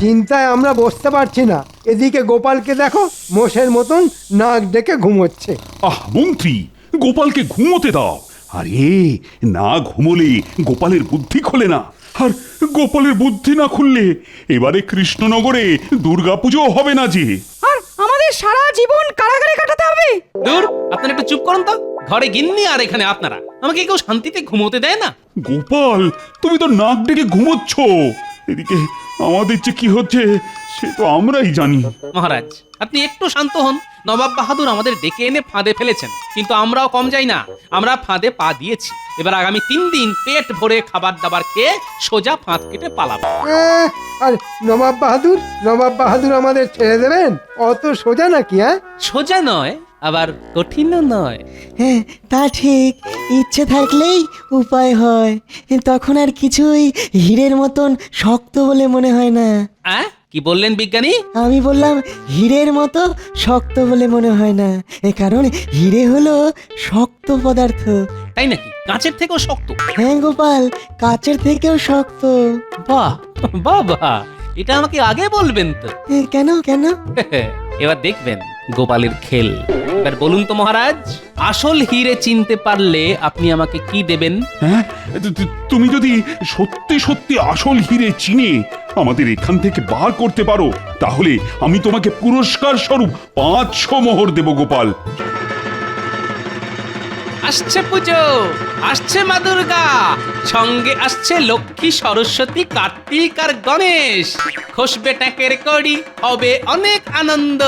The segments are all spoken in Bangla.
চিন্তায় আমরা বসতে পারছি না। এদিকে গোপালকে দেখো, মোষের মতন নাক ডেকে ঘুমোচ্ছে। মন্ত্রী, গোপালকে ঘুমোতে দাও। আরে না ঘুমোলে গোপালের বুদ্ধি খোলে না, আর গোপালের বুদ্ধি না খুললে এবারে কৃষ্ণনগরে দুর্গাপুজো হবে না যে। আর আমাদের সারা জীবন কারাগারে কাটাতে হবে। দূর, আপনারা একটু চুপ করুন তো। ঘরে গিন্নি আর এখানে আপনারা, আমাকে কেউ শান্তিতে ঘুমোতে দেয় না। গোপাল, তুমি তো নাক ডেকে ঘুমোচ্ছ, এদিকে আমাদের যে কি হচ্ছে সে তো আমরাই জানি। মহারাজ, আপনি একটু শান্ত হন। নবাব বাহাদুর আমাদের ডেকে এনে ফাঁদে ফেলেছেন, কিন্তু আমরাও কম যাই না। আমরা ফাঁদে পা দিয়েছি। এবার আগামী 3 দিন পেট ভরে খাবার দাবার খেয়ে সোজা ফাঁদ কেটে পালাবো। আর নবাব বাহাদুর আমাদের ছেড়ে দেবেন? অত সোজা নাকি? সোজা নয়, আবার কঠিনও নয়। হ্যাঁ, তা ঠিক। ইচ্ছে থাকলেই উপায় হয়। তখন আর কিছুই হীরের মতন শক্ত বলে মনে হয় না। কি বললেন বিজ্ঞানী? আমি বললাম হীরের মতো শক্ত বলে মনে হয় না, কারণ হীরে হলো শক্ত পদার্থ। তাই নাকি? কাঁচের থেকেও শক্ত? হ্যাঁ গোপাল, কাচের থেকেও শক্ত। বাহ বাহ বাহ, এটা আমাকে আগে বলবেন তো। কেন কেন? এবার দেখবেন গোপালের খেল। এবার বলুন তো মহারাজ, আসল হিরে চিনতে পারলে আপনি আমাকে কি দেবেন? হ্যাঁ, তুমি যদি সত্যি সত্যি আসল হিরে চিনে আমাদের এখান থেকে বার করতে পারো, তাহলে আমি তোমাকে পুরস্কার স্বরূপ 500 মোহর দেব গোপাল। আসছে পুজো, আসছে মা দুর্গা, সঙ্গে আসছে লক্ষ্মী, সরস্বতী, কার্তিক আর গণেশ। খসবে ট্যাঁকের কড়ি, হবে অনেক আনন্দ।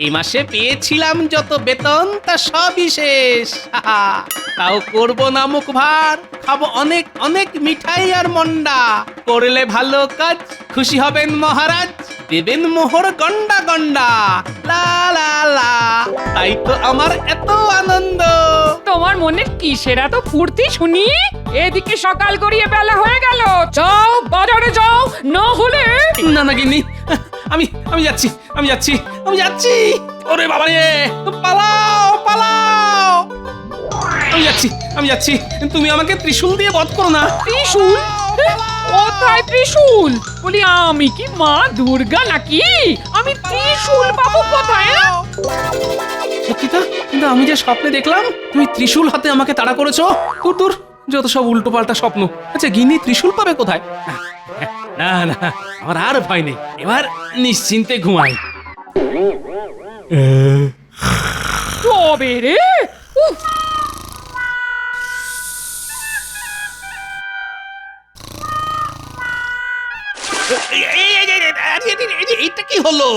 এই মাসে পেয়েছিলাম যত বেতন তা সবই শেষ। তাও করবো না মুখ ভার, খাবো অনেক অনেক মিঠাই আর মন্ডা। করলে ভালো কাজ খুশি হবেন মহারাজ, দেবেন মোহর গন্ডা গন্ডা। লা লা লা, তাই তো আমার এত আনন্দ। তোমার মনে কিসের এত ফুর্তি শুনি? এদিকে সকাল গড়িয়ে বেলা হয়ে গেল। যাও বাজারে যাও, না হলে। না না গিন্নি, আমি যাচ্ছি, আমি যাচ্ছি, আমি যাচ্ছি। ওরে বাবা রে, পালাও পালাও। আমি যাচ্ছি। তুমি আমাকে ত্রিশূল দিয়ে বধ করো না। ত্রিশূল? কোথায় ত্রিশূল? বলি আমি কি মা দুর্গা নাকি? আমি ত্রিশূল পাবো কোথায়? সত্যি তো, কিন্তু আমি যে স্বপ্নে দেখলাম তুমি ত্রিশূল হাতে আমাকে তাড়া করেছো। দূর দূর, যত সব উল্টো পাল্টা স্বপ্ন। আচ্ছা গিন্নি ত্রিশূল পাবে কোথায়? না না, আমার আর ভয় নেই। এবার নিশ্চিন্তে ঘুমাই। তবে রে, উফ। এইটা কি হলো?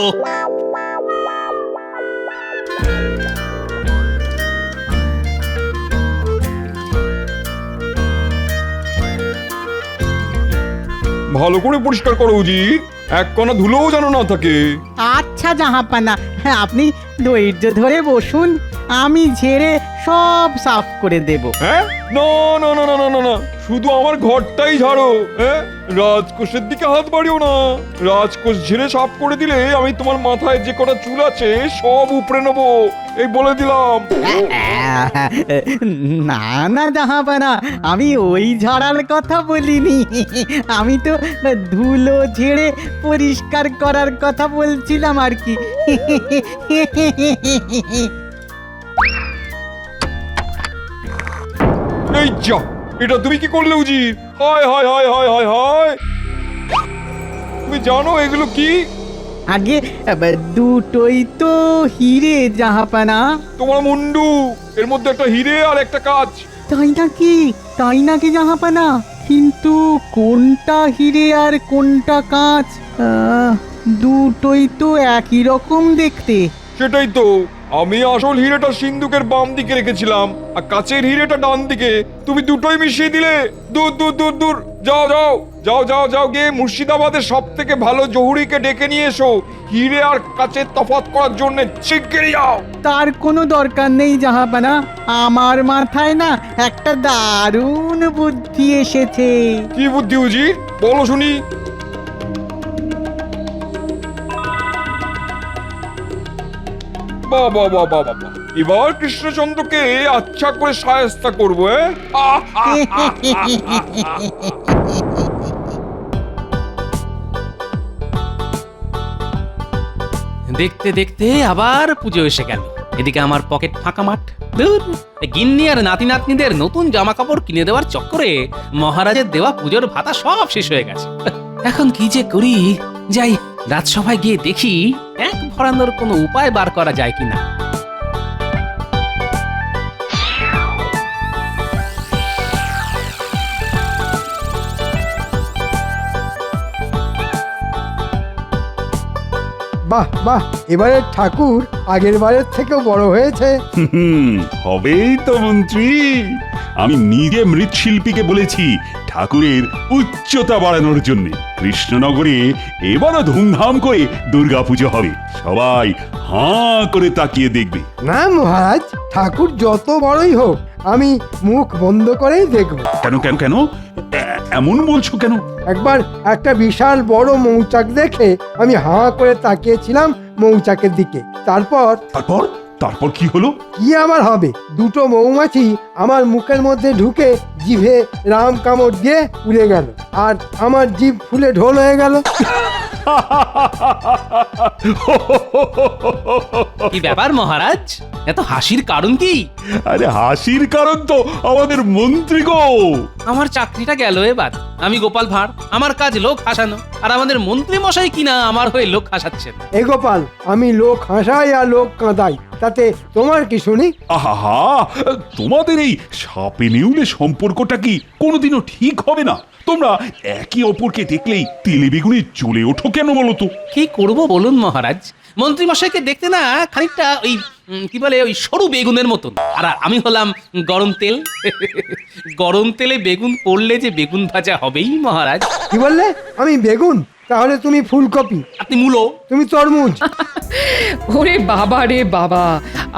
ভালো করে পরিষ্কার করো উজির, এক কণা ধুলোও যেন না থাকে। আচ্ছা জাহাপানা, আপনি ধৈর্য ধরে বসুন, আমি ঝেড়ে সব সাফ করে দেব। হ্যাঁ, না না না না না না না, শুধু আমার ঘরটাই ঝাড়ো। হ্যাঁ, রাজকোষের দিকে হাত বাড়িও না। রাজকোষ ঝেড়ে সাফ করে দিলে আমি তোমার মাথায় যে কটা চুল আছে সব উপড়ে নেবো, এই বলে দিলাম। না না জাহাপানা, আমি ওই ঝাড়ার কথা বলিনি। আমি তো ধুলো ঝেড়ে পরিষ্কার করার কথা বলছিলাম আর কি। এই যা, এটা তুমি কি করলে উজির? হায় হায় হায় হায় হায় হায়, তুমি জানো এগুলো কি? আগে দুটোই তো হিরে জাহাপানা। তোমার মুন্ডু, এর মধ্যে একটা হিরে আর একটা কাঁচ। তাই নাকি জাহাপানা? কিন্তু কোনটা হিরে আর কোনটা কাঁচ? দুটোই তো একই রকম দেখতে। সেটাই তো, আমি আসল হিরেটা সিন্ধুকের বাম দিকে রেখেছিলাম আর কাচের হিরেটা ডান দিকে। তুমি দুটোই মিশিয়ে দিলে। দূর দূর দূর দূর, যাও যাও যাও যাও যাও, গিয়ে মুর্শিদাবাদের সব থেকে ভালো জহুরিকে ডেকে নিয়ে এসো হিরে আর কাচের তফাৎ করার জন্য। শিগগিরই যাও। তার কোনো দরকার নেই জাহাপানা, আমার মাথায় না একটা দারুণ বুদ্ধি এসেছে। কি বুদ্ধি উজির, বলো শুনি। বাহ বাহ বাহ বাহ বাহ, এবার কৃষ্ণচন্দ্রকে আচ্ছা করে শায়েস্তা করবো। দেখতে দেখতে আবার পুজো এসে গেল। এদিকে আমার পকেট ফাঁকা মাঠ। ধুর, এই গিন্নি আর নাতি নাতনিদের নতুন জামা কাপড় কিনে দেওয়ার চক্করে মহারাজের দেওয়া পুজোর ভাতা সব শেষ হয়ে গেছে। এখন কি যে করি, যাই রাজসভায় গিয়ে দেখি এক ভরানোর কোনো উপায় বার করা যায় কিনা। বাহ বাহ, এবারে ঠাকুর আগের বারের থেকেও বড় হয়েছে। হবেই তো মন্ত্রী। আমি নিজে মৃৎশিল্পীকে বলেছি ঠাকুরের উচ্চতা বাড়ানোর জন্য। কৃষ্ণনগরে এবারও ধুমধাম করে দুর্গাপুজো হবে, সবাই হাঁ করে তাকিয়ে দেখবে। না মহারাজ, ঠাকুর যত বড়ই হোক আমি মুখ বন্ধ করেই দেখব। কেন কেন কেন এমন বলছো কেন? একবার একটা বিশাল বড় মৌচাক দেখে আমি হাঁ করে তাকিয়েছিলাম মৌচাকের দিকে। তারপর তারপর তারপর কি হলো? কি আবার হবে, দুটো মৌমাছি আমার মুখের মধ্যে ঢুকে জিভে রাম কামড় দিয়ে উড়ে গেল, আর আমার জিভ ফুলে ঢোল হয়ে গেল। কি ব্যাপার মহারাজ, এত হাসির কারণ কি? আরে হাসির কারণ তো আমাদের মন্ত্রী গো। আমার চাকরিটা গেল এবার। আমি গোপাল ভাঁড়, আমার কাজ লোক হাসানো, আর আমাদের মন্ত্রী মশাই কিনা আমার হয়ে লোক হাসাচ্ছেন। এ গোপাল, আমি লোক হাসাই আর লোক কাঁদাই, তাতে তোমার কি শুনি? আহা, তোমাদের এই সাপে নেউলে সম্পর্কটা কি কোনোদিনও ঠিক হবে না? তোমরা একে অপরকে দেখলেই তেলে বেগুনে জ্বলে ওঠো কেন বলো তো? কি করব বলুন মহারাজ, মন্ত্রী মশাইকে দেখতে না খানিকটা ওই কি বলে ওই সরু বেগুনের মতন, আর আমি হলাম গরম তেল। গরম তেলে বেগুন পড়লে যে বেগুন ভাজা হবেই মহারাজ। কি বললে? আমি বেগুন? তাহলে তুমি ফুলকপি, আপনি মূলো। তুমি তরমুজ। ওরে বাবা রে বাবা,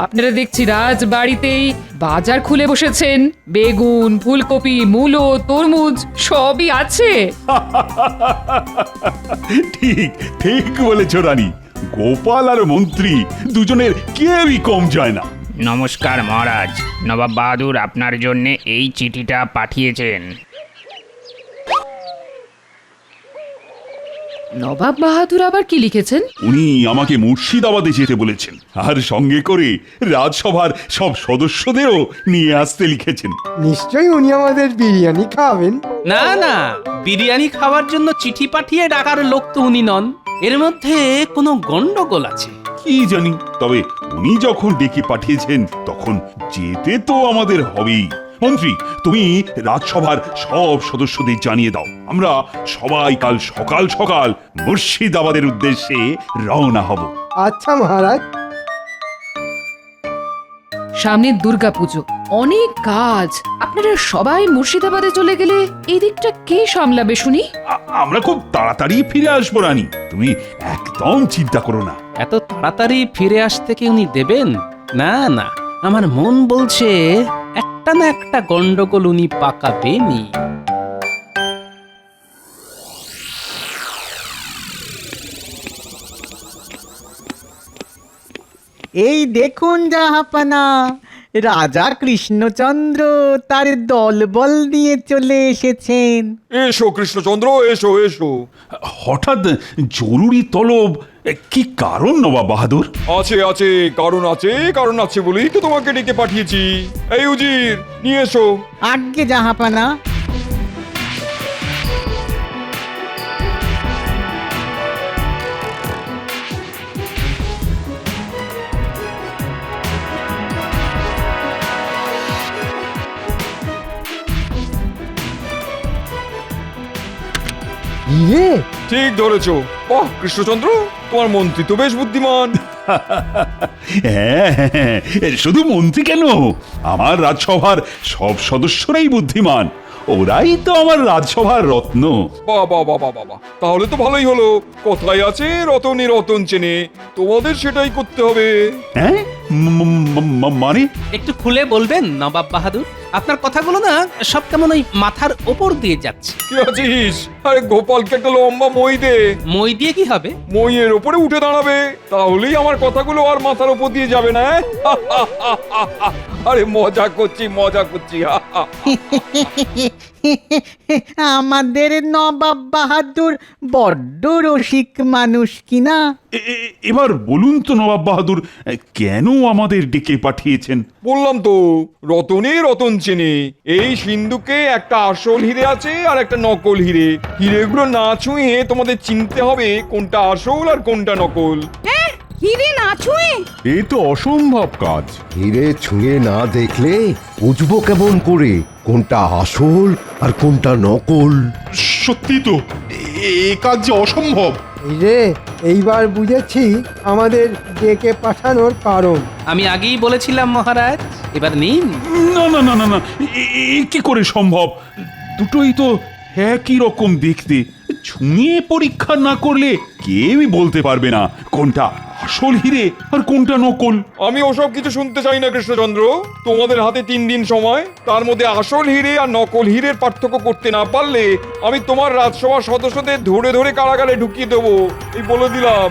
আপনারা দেখছি রাজবাড়িতেই বাজার খুলে বসেছেন। বেগুন, ফুলকপি, মূলো, তরমুজ সবই আছে। ঠিক ঠিক বলেছ রানী। গোপাল আর মন্ত্রী দুজনের কেউই কম যায় না। নমস্কার মহারাজ, নবাব বাহাদুর আপনার জন্য এই চিঠিটা পাঠিয়েছেন। নবাব বাহাদুর আবার কি লিখেছেন? উনি আমাকে মুর্শিদাবাদে যেতে বলেছেন, আর সঙ্গে করে রাজসভার সব সদস্যদেরও নিয়ে আসতে লিখেছেন। নিশ্চয়ই উনি আমাদের বিরিয়ানি খাওয়াবেন। না না, বিরিয়ানি খাওয়ার জন্য চিঠি পাঠিয়ে ডাকার লোক তো উনি নন। এর মধ্যে কোনো গন্ডগোল আছে। কি জানি, তবে উনি যখন ডেকে পাঠিয়েছেন তখন যেতে তো আমাদের হবেই। মন্ত্রী, তুমি রাজসভার সব সদস্যদের জানিয়ে দাও, আমরা সবাই কাল সকাল সকাল মুর্শিদাবাদের উদ্দেশ্যে রওনা হব। আচ্ছা মহারাজ। সামনে দুর্গাপুজো, অনেক কাজ। আপনারা সবাই মুর্শিদাবাদে চলে গেলে এই দিকটা কে সামলাবে শুনি? আমরা খুব তাড়াতাড়ি ফিরে আসবো রানী, তুমি একদম চিন্তা করো না। এত তাড়াতাড়ি ফিরে আসতে কি উনি দেবেন? না না, আমার মন বলছে একটা না একটা গন্ডগোল উনি পাকাবেনই। এই দেখুন জাহাপানা, রাজা কৃষ্ণচন্দ্র তার দলবল নিয়ে চলে এসেছেন। এসো কৃষ্ণচন্দ্র, এসো এসো। হঠাৎ জরুরি তলব, কি কারণ নবাব বাহাদুর? আছে আছে, কারণ আছে বলেই তো তোমাকে ডেকে পাঠিয়েছি। এই উজির, নিয়ে এসো। আজ্ঞে জাহাপানা। ইয়ে, ঠিক ধরেছো। বাহ কৃষ্ণচন্দ্র, তোমার মন্ত্রী তো বেশ বুদ্ধিমান। হ্যাঁ, শুধু মন্ত্রী কেন, আমার রাজসভার সব সদস্যরাই বুদ্ধিমান। ওরাই তো আমার রাজসভার রত্ন। বাবা বাবা বাবা, তাহলে তো ভালোই হলো। কোথায় আছে রতনে রতন চেনে, তোমাদের সেটাই করতে হবে। হ্যাঁ, মানে একটু খুলে বলবেন নবাব বাহাদুর? আপনার কথাগুলো না সব কেমন ওই মাথার ওপর দিয়ে যাচ্ছে। কি আছিস? আরে গোপালকে একটা লম্বা মই দে। মই দিয়ে কি হবে? মইয়ের ওপরে উঠে দাঁড়াবে, তাহলেই আমার কথাগুলো আর মাথার ওপর দিয়ে যাবে না। আরে মজা করছি, মজা করছি। আমাদের নবাব বাহাদুর বড্ড রসিক মানুষ কিনা। এবার বলুন তো নবাব বাহাদুর, কেন আমাদের ডেকে পাঠিয়েছেন? বললাম তো, রতনে রতন চেনে। এই সিন্ধুকে একটা আসল হিরে আছে আর একটা নকল হিরে। হিরেগুলো না ছুঁয়ে তোমাদের চিনতে হবে কোনটা আসল আর কোনটা নকল। হিরে না ছুঁয়ে? এ তো অসম্ভব কাজ। হিরে ছুঁয়ে না দেখলে বুঝবো কেমন করে কোনটা আসল আর কোনটা নকল? সত্যি তো, এ কাজ যে অসম্ভব। এই রে, এইবার বুঝেছি আমাদের ডেকে পাঠানোর কারণ। আমি আগেই বলেছিলাম মহারাজ, এবার নিন। না না না না না, এ কি করে সম্ভব? দুটোই তো একই রকম দেখতে। ছুঁয়ে পরীক্ষা না করলে কেউই বলতে পারবে না কোনটা আসল হিরে আর কোনটা নকল। আমি ওসব কিছু শুনতে চাই না কৃষ্ণচন্দ্র। তোমাদের হাতে 3 দিন সময়, তার মধ্যে আসল হিরে আর নকল হিরের পার্থক্য করতে না পারলে আমি তোমার রাজসভার সদস্যদের ধরে ধরে কারাগারে ঢুকিয়ে দেবো, এই বলে দিলাম।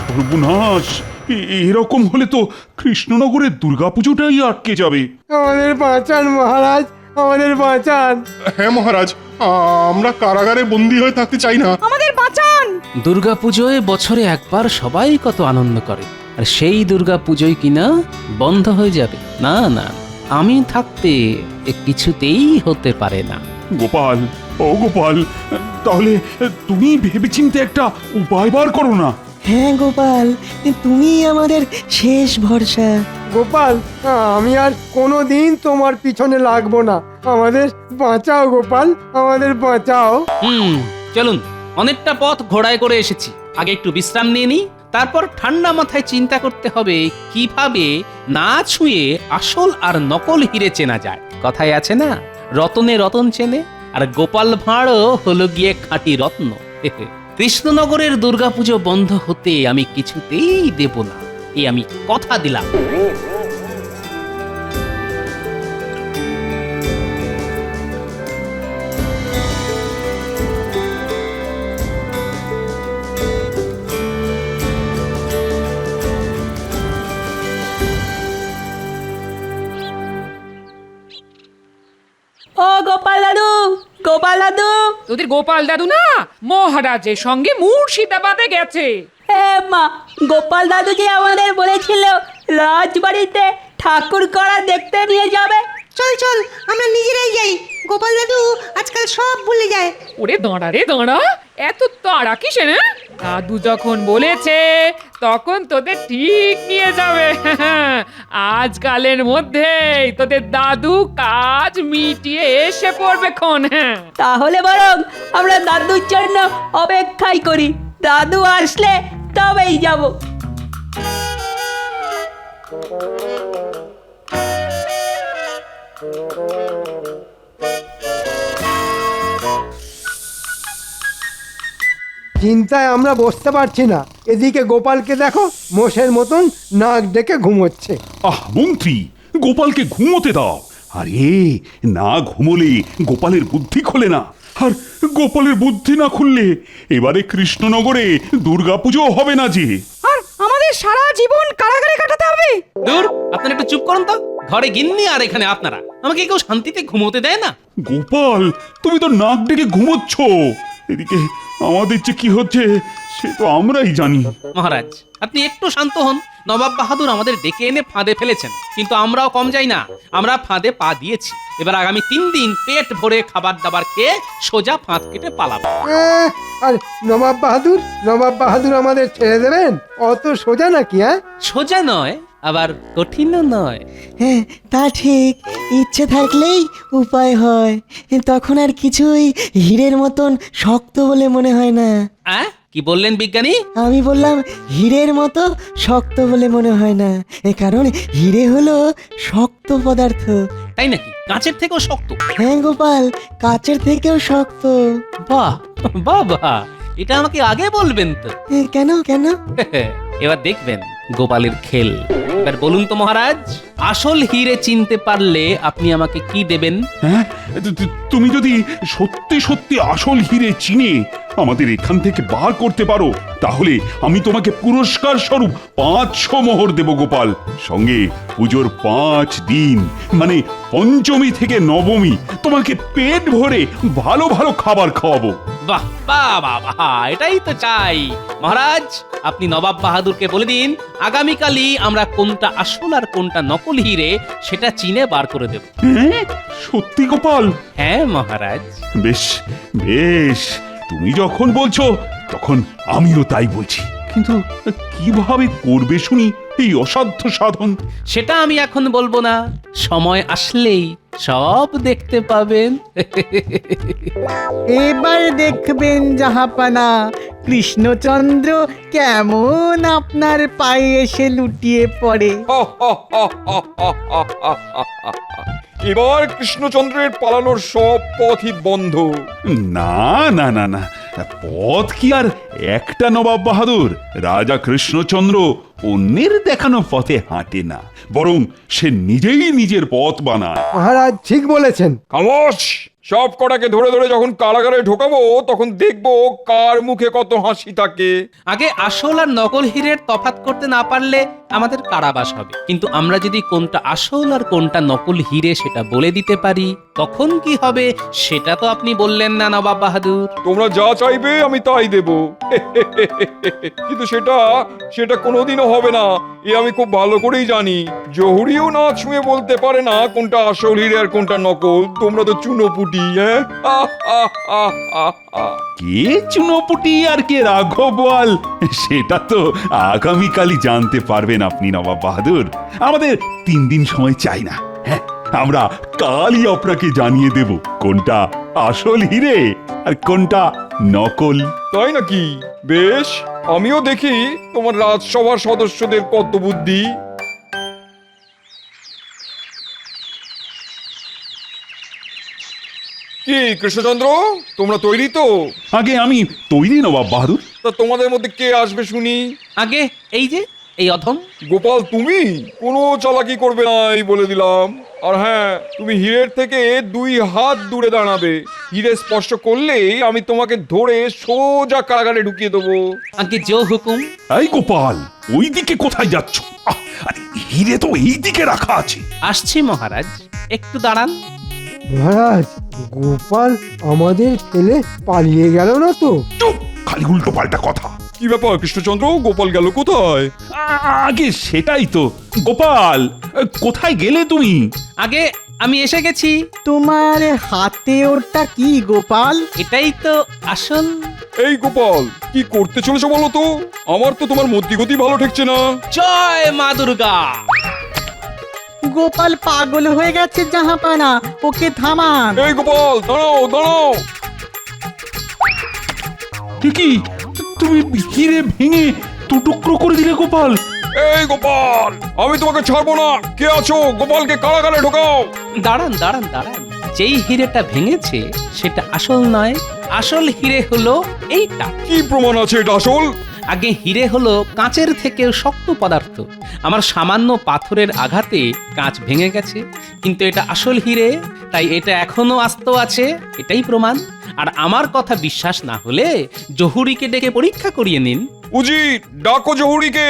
সর্বনাশ! এরকম হলে তো কৃষ্ণনগরের দুর্গাপুজোটাই আটকে যাবে। আমাদের বাঁচান মহারাজ, আমাদের বাঁচান। হ্যাঁ মহারাজ, আমরা কারাগারে বন্দী হয়ে থাকতে চাই না। আমাদের বাঁচান। দুর্গাপুজোয় বছরে একবার সবাই কত আনন্দ করে, আর সেই দুর্গাপুজোই কিনা বন্ধ হয়ে যাবে। না না, আমি থাকতে এ কিছুতেই হতে পারে না। গোপাল, ও গোপাল, তাহলে তুমি ভেবেচিন্তে একটা উপায় বার করো না। হ্যাঁ গোপাল, তুমি আমাদের শেষ ভরসা। গোপাল, আমি আর কোনো দিন তোমার পিছনে লাগবো না। আমাদের বাঁচাও গোপাল, আমাদের বাঁচাও। চলুন, অনেকটা পথ ঘোড়ায় করে এসেছি, আগে একটু বিশ্রাম নিয়ে নিই, তারপর ঠান্ডা মাথায় চিন্তা করতে হবে কিভাবে না ছুঁয়ে আসল আর নকল হিরে চেনা যায়। কথায় আছে না, রতনে রতন চেনে, আর গোপাল ভাঁড়ও হলো গিয়ে খাঁটি রত্ন। কৃষ্ণনগরের দুর্গাপুজো বন্ধ হতে আমি কিছুতেই দেব না, এই আমি কথা দিলাম। ও গোপাল দাদু, গোপাল দাদু। তোদের গোপাল দাদু না মহারাজের সঙ্গে মুর্শিদাবাদে গেছে। হ্যাঁ মা, গোপাল দাদু যে আমাদের বলেছিল রাজবাড়িতে ঠাকুর করা দেখতে নিয়ে যাবে। চল চল, আমরা নিজেরাই যাই। গোপাল দাদু আজকাল সব ভুলে যায়। ওরে দাঁড়া রে দাঁড়া, এত তাড়া কিসে না? দাদু যখন বলেছে তখন তোদের ঠিক নিয়ে যাবে। আজকালের মধ্যেই তোদের দাদু কাজ মিটিয়ে এসে পড়বে খন। হ্যাঁ, তাহলে বরং আমরা দাদুর জন্য অপেক্ষাই করি। দাদু আসলে তবেই যাব। চিন্তায় আমরা বসতে পারছি না। এদিকে গোপালকে দেখো, মোষের মতন নাক ডেকে ঘুমোচ্ছে। মন্ত্রী, গোপালকে ঘুমোতে দাও। আরে না ঘুমোলে গোপালের বুদ্ধি খোলে না, আর গোপালের বুদ্ধি না খুললে এবারে কৃষ্ণনগরে দুর্গাপুজো হবে না যে। আর আমাদের সারা জীবন কারাগারে কাটাতে হবে। দূর, আপনারা একটু চুপ করুন তো। ঘরে গিন্নি আর এখানে আপনারা, আমাকে কেউ শান্তিতে ঘুমোতে দেয় না। গোপাল, তুমি তো নাক ডেকে ঘুমোচ্ছ, এদিকে আমাদের যে কি হচ্ছে সে তো আমরাই জানি। মহারাজ, আপনি একটু শান্ত হন। নবাব বাহাদুর আমাদের ডেকে এনে ফাঁদে ফেলেছেন, কিন্তু আমরাও কম যাই না, আমরা ফাঁদে পা দিয়েছি। এবার আগামী 3 দিন পেট ভরে খাবার দাবার খেয়ে সোজা ফাঁদ কেটে পালাবো। আর নবাব বাহাদুর আমাদের ছেড়ে দেবেন? অত সোজা নাকি? হ্যাঁ, সোজা নয়, আবার কঠিনও নয়। হ্যাঁ তা ঠিক, ইচ্ছে থাকলেই উপায় হয়। তখন আর কিছুই হীরের মতন শক্ত বলে মনে হয় না। কি বললেন বিজ্ঞানী? আমি বললাম হীরের মতো শক্ত বলে মনে হয় না, কারণ হীরে হলো শক্ত পদার্থ। তাই নাকি? কাঁচের থেকেও শক্ত? হ্যাঁ গোপাল, কাচের থেকেও শক্ত। বাহ বাহ বাহ, এটা আমাকে আগে বলবেন তো। কেন কেন? এবার দেখবেন গোপালের খেল। এবার বলুন তো মহারাজ, আসল হিরে চিনতে পারলে আপনি আমাকে কি দেবেন? হ্যাঁ, তুমি যদি সত্যি সত্যি আসল হিরে চিনে আমাদের এখান থেকে বার করতে পারো, তাহলে আমি তোমাকে পুরস্কার স্বরূপ 500 মোহর দেব গোপাল। সঙ্গে পুজোর 5 দিন মানে পঞ্চমী থেকে নবমী তোমাকে পেট ভরে ভালো ভালো খাবার খাওয়াবো। বাহ বাহ বাহ বাহ, এটাই তো চাই। মহারাজ, আপনি নবাব বাহাদুরকে বলে দিন আগামীকালই আমরা কোনটা আসল আর কোনটা নকল হিরে সেটা চিনে বার করে দেব। হ্যাঁ, সত্যি গোপাল? হ্যাঁ মহারাজ। বেশ বেশ, তুমি যখন বলছো তখন আমিও তাই বলছি। কিন্তু কিভাবে করবে শুনি এই অসাধ্য সাধন? সেটা আমি এখন বলবো না, সময় আসলেই সব দেখতে পাবেন। এবার দেখবেন জাহাপানা কৃষ্ণচন্দ্র কেমন আপনার পায়ে এসে লুটিয়ে পড়ে। এবার কৃষ্ণচন্দ্রের পালানোর সব পথই বন্ধ। না না না না, পথ কি আর একটা নবাব বাহাদুর? রাজা কৃষ্ণচন্দ্র অন্যের দেখানো পথে হাঁটে না, বরং সে নিজেই নিজের পথ বানায়। মহারাজ ঠিক বলেছেন। খামোশ! সব কটাকে ধরে ধরে যখন কারাগারে ঢোকাবো তখন দেখবো কার মুখে কত হাসি থাকে। আগে আসল আর নকল হীরের তফাৎ করতে না পারলে আমাদের কারাবাস হবে, কিন্তু আমরা যদি কোনটা আসল আর কোনটা নকল হিরে সেটা বলে দিতে পারি তখন কি হবে সেটা তো আপনি বললেন না নবাব বাহাদুর। তোমরা যা চাইবে আমি তাই দেব। কিন্তু সেটা কোনোদিনও হবে না, এ আমি খুব ভালো করেই জানি। জহুরিও না ছুঁয়ে বলতে পারে না কোনটা আসল হিরে আর কোনটা নকল। তোমরা তো চুনোপুটি। কে চুনোপুটি আর কে রাঘবওয়াল সেটা তো আগামীকালই জানতে পারবেন আপনি নবাব বাহাদুর। আমাদের 3 দিন সময় চাই না। হ্যাঁ, আমরা কালই আপনাকে জানিয়ে দেব কোনটা আসল হিরে আর কোনটা নকল। তাই নাকি? বেশ, আমিও দেখি তোমার রাজসভার সদস্যদের কত বুদ্ধি। কি কৃষ্ণচন্দ্র, তোমরা তৈরি তো? আগে আমি তৈরি নবাব বাহাদুর। তা তোমাদের মধ্যে কে আসবে শুনি? আগে এই অধম গোপাল, তুমি কোনো চালাকি করবে না এই বলে দিলাম। আর হ্যাঁ, তুমি হীরের থেকে 2 হাত দূরে দাঁড়াবে। হীরে স্পর্শ করলেই আমি তোমাকে ধরে সোজা কারাগারে ঢুকিয়ে দেবো। আগে জো হুকুম। এই গোপাল, ওই দিকে কোথায় যাচ্ছ? আরে হিরে তো এই দিকে রাখা আছে। আসছি মহারাজ, একটু দাঁড়ান। মহারাজ, গোপাল আমাদের ফেলে পালিয়ে গেল না তো? চুপ, খালি উল্টো পাল্টা কথা। কি ব্যাপার কৃষ্ণচন্দ্র, গোপাল গেল কোথায়? আগে সেটাই তো। গোপাল, কোথায় গেলে তুমি? আগে আমি এসে গেছি। তোমার হাতে ওটা কি গোপাল? এটাই তো আসল। এই গোপাল, কি করতে চলেছো বলো তো? আমার তো তোমার মতিগতি ভালো ঠেকছে না। জয় মা দুর্গা। গোপাল পাগল হয়ে গেছে জাহাপানা, ওকে থামান। এই গোপাল, দাঁড়াও দাঁড়াও। কি তুমি হিরে ভেঙে 2 টুকরো করে দিলে গোপাল? এই গোপাল, আমি তোমাকে ছাড়বো না। কে আছো? গোপালকে কারাগারে ঢোকাও। দাঁড়ান দাঁড়ান দাঁড়ান, যেই হিরেটা ভেঙেছে সেটা আসল নয়। আসল হিরে হলো এইটা। কি প্রমাণ আছে এটা আসল? আগে হিরে হলো কাঁচের থেকেও শক্ত পদার্থ। আমার সামান্য পাথরের আঘাতে কাঁচ ভেঙে গেছে, কিন্তু এটা আসল হিরে, তাই এটা এখনো আস্ত আছে। এটাই প্রমাণ। আর আমার কথা বিশ্বাস না হলে জহুরিকে ডেকে পরীক্ষা করিয়ে নিন। উজির, ডাকো জহুরিকে।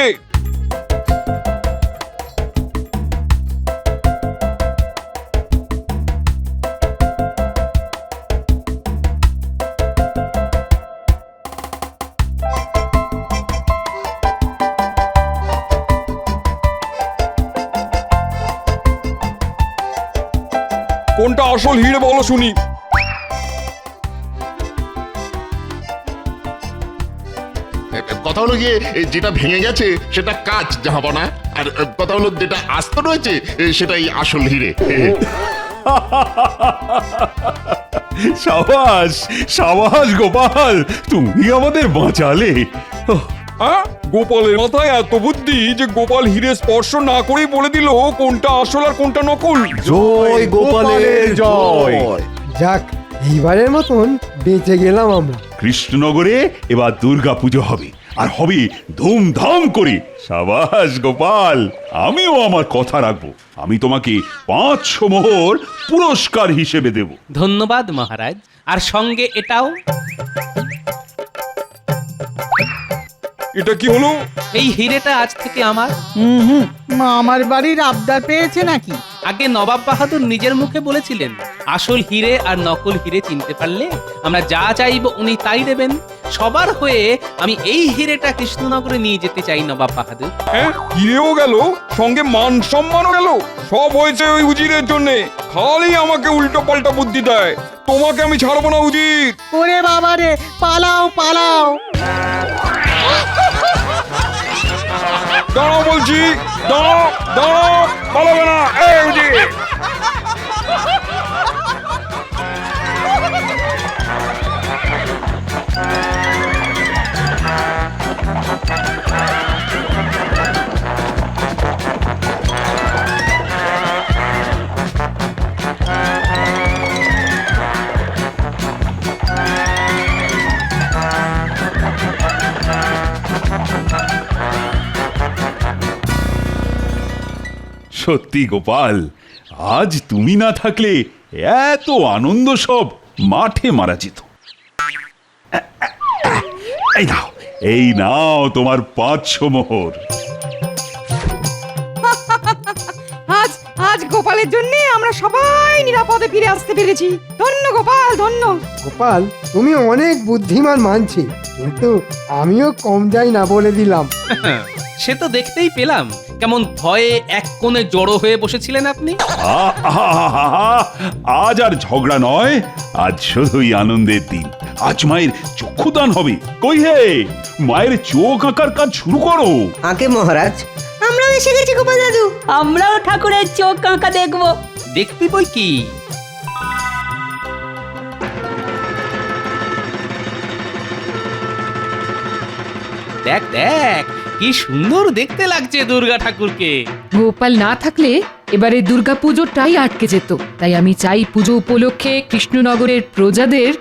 কোনটা আসল হিরে বলো শুনি। কথা হলো গিয়ে যেটা ভেঙে গেছে সেটা কাঁচ জাহাপনা, আর কথা হলো যেটা আস্ত রয়েছে সেটাই আসল হিরে। সাবাস সাবাস গোপাল, তুমি আমাদের বাঁচালে। গোপালের মাথায় এত বুদ্ধি যে গোপাল হিরে স্পর্শ না করেই বলে দিল কোনটা আসল আর কোনটা নকল। জয় গোপালের জয়। যাক, এইবারের মতন বেঁচে গেলাম আমরা। কৃষ্ণনগরে এবার দুর্গা পুজো হবে, আর হবে ধুমধাম করে। সাবাস গোপাল, আমিও আমার কথা রাখবো। আমি তোমাকে 500 মোহর পুরস্কার হিসেবে দেব। ধন্যবাদ মহারাজ, আর সঙ্গে এটাও। এটা কি হলো? এই হিরেটা আজ থেকে আমার। হুম, আমার বাড়ির আবদার পেয়েছে নাকি? আগে নবাব বাহাদুর নিজের মুখে বলেছিলেন, আসল হিরে আর নকল হিরে চিনতে পারলে আমরা যা চাইব উনি তাই দেবেন। সবার হয়ে আমি এই হিরেটা কৃষ্ণনগরে নিয়ে যেতে চাই নবাব বাহাদুর। হ্যাঁ, হিরেও গেল, সঙ্গে মান সম্মানও গেল। সব হয়েছে ওই উজিরের জন্য। খালি আমাকে উল্টো পাল্টা বুদ্ধি দেয়। তোমাকে আমি ছাড়বো না উজির। ওরে বাবা রে, পালাও পালাও! দাঁড়াও বলছি, দাঁড়াও দাঁড়াও, পালাবে না। এই উজির, সত্যি গোপাল, আজ তুমি না থাকলে এত আনন্দ সব মাঠে মারা যেত। এই নাও তোমার 500 মোহর। আজ আজ গোপালের জন্য আমরা সবাই নিরাপদে ফিরে আসতে পেরেছি। ধন্য গোপাল, ধন্য। গোপাল, তুমি অনেক বুদ্ধিমান মানছি, কিন্তু আমিও কম যাই না বলে দিলাম। সে তো দেখতেই পেলাম, কেমন ভয়ে এক কোণে জড়ো হয়ে বসেছিলেন আপনি। আজ আর ঝগড়া নয়, আজ শুধুই আনন্দের দিন। আজ মায়ের চক্ষুদান হবে। কই হে, মায়ের চোখ আঁকার কাজ শুরু করো। আগে মহারাজ, আমরাও এসে গেছি গোপাল দাদু। আমরাও ঠাকুরের চোখ আঁকা দেখবো। দেখবি বই কি? দেখ দেখ, কি সুন্দর দেখতে লাগছে দুর্গা ঠাকুরকে। গোপাল না থাকলে এবারে দুর্গা পুজোটাই আটকে যেত। তাই আমি চাই পুজো উপলক্ষে কৃষ্ণনগরের প্রজাদের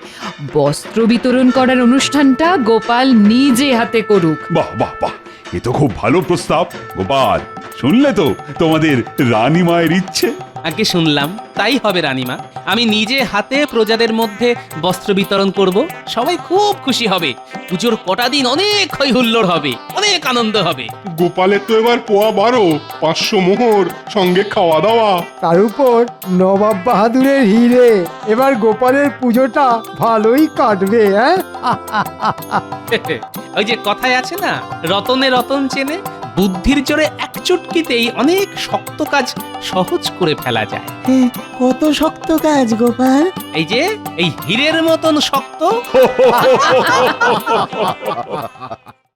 বস্ত্র বিতরণ করার অনুষ্ঠানটা গোপাল নিজে হাতে করুক। বাহ বাহ বাহ, এ তো খুব ভালো প্রস্তাব। গোপাল, শুনলে তো তোমাদের রানী মায়ের ইচ্ছে? আগে শুনলাম, তাই হবে রানীমা। আমি নিজে হাতে প্রজাদের মধ্যে বস্ত্র বিতরণ করব। সবাই খুব খুশি হবে। পুজোর কটা দিন অনেক হই হুল্লোড় হবে, অনেক আনন্দ হবে। গোপালের তো এবার পোয়া 12, 500 মোহর, সঙ্গে খাওয়া দাওয়া। তার উপর নবাব বাহাদুরের হিরে। এবার গোপালের পুজোটা ভালোই কাটবে। হ্যাঁ, ওই যে কথায় আছে না, রতনে রতন চেনে। বুদ্ধির জোরে এক চুটকিতেই অনেক শক্ত কাজ সহজ করে ফেলা যায়। কত শক্ত কাজ গোপাল! এই যে এই হীরের মতন শক্ত।